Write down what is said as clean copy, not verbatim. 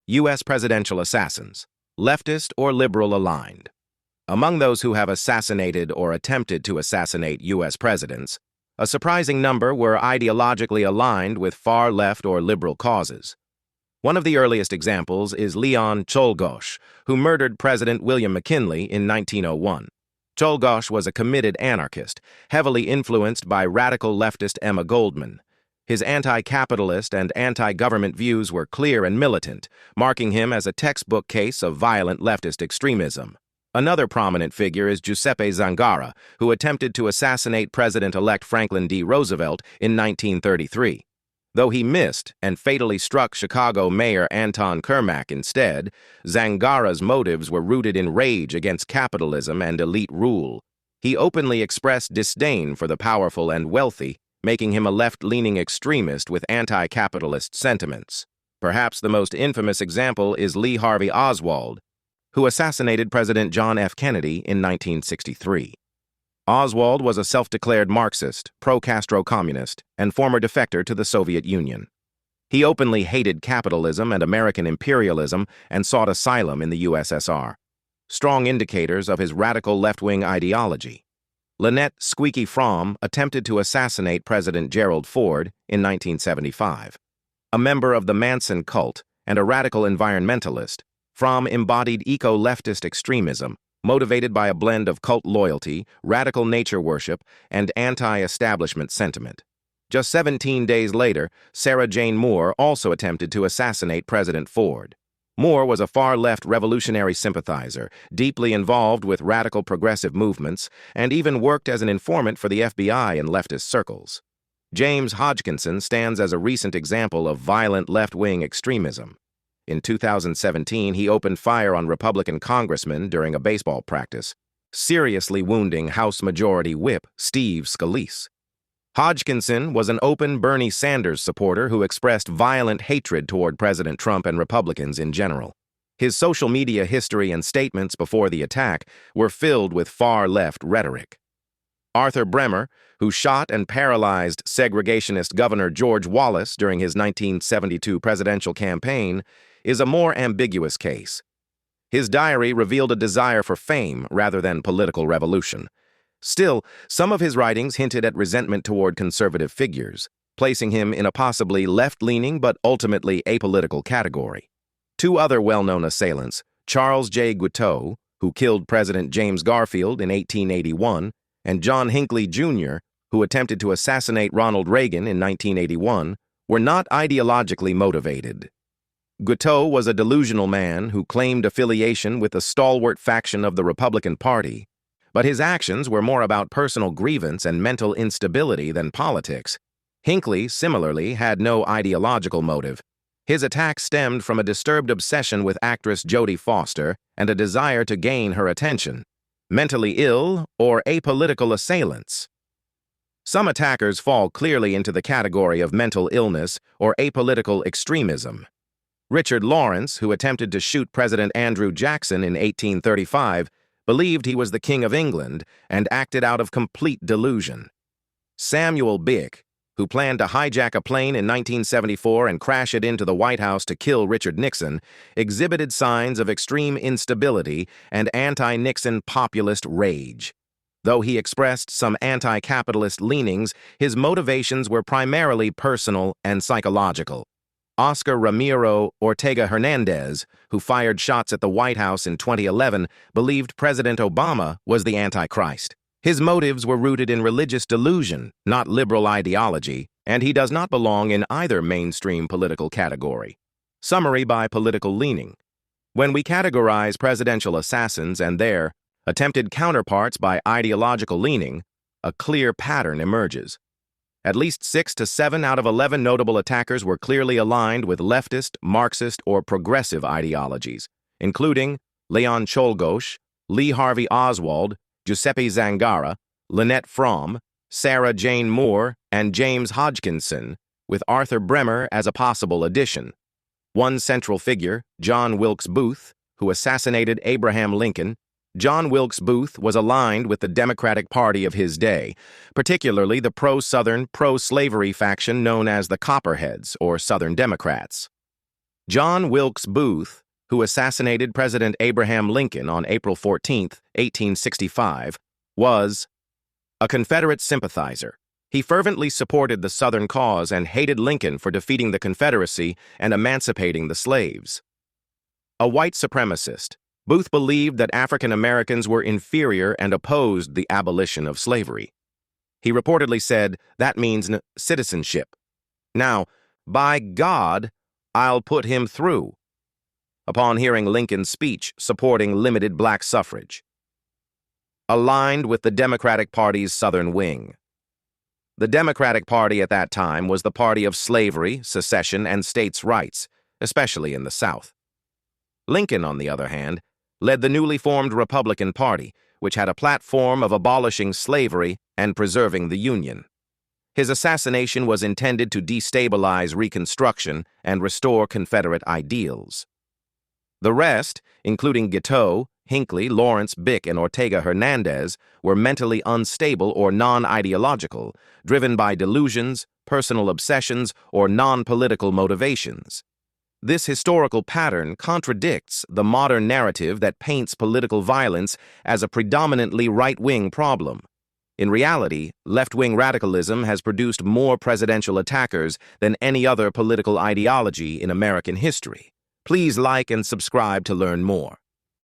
U.S. presidential assassins, leftist or liberal aligned. Among those who have assassinated or attempted to assassinate U.S. presidents, a surprising number were ideologically aligned with far-left or liberal causes. One of the earliest examples is Leon Czolgosz, who murdered President William McKinley in 1901. Czolgosz was a committed anarchist, heavily influenced by radical leftist Emma Goldman. His anti-capitalist and anti-government views were clear and militant, marking him as a textbook case of violent leftist extremism. Another prominent figure is Giuseppe Zangara, who attempted to assassinate President-elect Franklin D. Roosevelt in 1933. Though he missed and fatally struck Chicago Mayor Anton Kermack instead, Zangara's motives were rooted in rage against capitalism and elite rule. He openly expressed disdain for the powerful and wealthy, making him a left-leaning extremist with anti-capitalist sentiments. Perhaps the most infamous example is Lee Harvey Oswald, who assassinated President John F. Kennedy in 1963. Oswald was a self-declared Marxist, pro-Castro communist, and former defector to the Soviet Union. He openly hated capitalism and American imperialism and sought asylum in the USSR, strong indicators of his radical left-wing ideology. Lynette Squeaky Fromm attempted to assassinate President Gerald Ford in 1975. A member of the Manson cult and a radical environmentalist, Fromm embodied eco-leftist extremism, motivated by a blend of cult loyalty, radical nature worship, and anti-establishment sentiment. Just 17 days later, Sarah Jane Moore also attempted to assassinate President Ford. Moore was a far-left revolutionary sympathizer, deeply involved with radical progressive movements, and even worked as an informant for the FBI in leftist circles. James Hodgkinson stands as a recent example of violent left-wing extremism. In 2017, he opened fire on Republican congressmen during a baseball practice, seriously wounding House Majority Whip Steve Scalise. Hodgkinson was an open Bernie Sanders supporter who expressed violent hatred toward President Trump and Republicans in general. His social media history and statements before the attack were filled with far-left rhetoric. Arthur Bremer, who shot and paralyzed segregationist Governor George Wallace during his 1972 presidential campaign, is a more ambiguous case. His diary revealed a desire for fame rather than political revolution. Still, some of his writings hinted at resentment toward conservative figures, placing him in a possibly left-leaning but ultimately apolitical category. Two other well-known assailants, Charles J. Guiteau, who killed President James Garfield in 1881, and John Hinckley, Jr., who attempted to assassinate Ronald Reagan in 1981, were not ideologically motivated. Guiteau was a delusional man who claimed affiliation with a stalwart faction of the Republican Party, but his actions were more about personal grievance and mental instability than politics. Hinckley, similarly, had no ideological motive. His attack stemmed from a disturbed obsession with actress Jodie Foster and a desire to gain her attention. Mentally ill or apolitical assailants. Some attackers fall clearly into the category of mental illness or apolitical extremism. Richard Lawrence, who attempted to shoot President Andrew Jackson in 1835, believed he was the King of England and acted out of complete delusion. Samuel Bick, who planned to hijack a plane in 1974 and crash it into the White House to kill Richard Nixon, exhibited signs of extreme instability and anti-Nixon populist rage. Though he expressed some anti-capitalist leanings, his motivations were primarily personal and psychological. Oscar Ramiro Ortega Hernandez, who fired shots at the White House in 2011, believed President Obama was the Antichrist. His motives were rooted in religious delusion, not liberal ideology, and he does not belong in either mainstream political category. Summary by political leaning. When we categorize presidential assassins and their attempted counterparts by ideological leaning, a clear pattern emerges. At least 6 to 7 out of 11 notable attackers were clearly aligned with leftist, Marxist, or progressive ideologies, including Leon Czolgosz, Lee Harvey Oswald, Giuseppe Zangara, Lynette Fromm, Sarah Jane Moore, and James Hodgkinson, with Arthur Bremer as a possible addition. One central figure, John Wilkes Booth, who assassinated Abraham Lincoln. John Wilkes Booth was aligned with the Democratic Party of his day, particularly the pro-Southern, pro-slavery faction known as the Copperheads, or Southern Democrats. John Wilkes Booth, who assassinated President Abraham Lincoln on April 14, 1865, was a Confederate sympathizer. He fervently supported the Southern cause and hated Lincoln for defeating the Confederacy and emancipating the slaves. A white supremacist, Booth believed that African Americans were inferior and opposed the abolition of slavery. He reportedly said, "That means citizenship. Now, by God, I'll put him through," upon hearing Lincoln's speech supporting limited black suffrage. Aligned with the Democratic Party's Southern wing. The Democratic Party at that time was the party of slavery, secession, and states' rights, especially in the South. Lincoln, on the other hand, led the newly formed Republican Party, which had a platform of abolishing slavery and preserving the Union. His assassination was intended to destabilize Reconstruction and restore Confederate ideals. The rest, including Guiteau, Hinckley, Lawrence, Bick, and Ortega Hernandez, were mentally unstable or non-ideological, driven by delusions, personal obsessions, or non-political motivations. This historical pattern contradicts the modern narrative that paints political violence as a predominantly right-wing problem. In reality, left-wing radicalism has produced more presidential attackers than any other political ideology in American history. Please like and subscribe to learn more.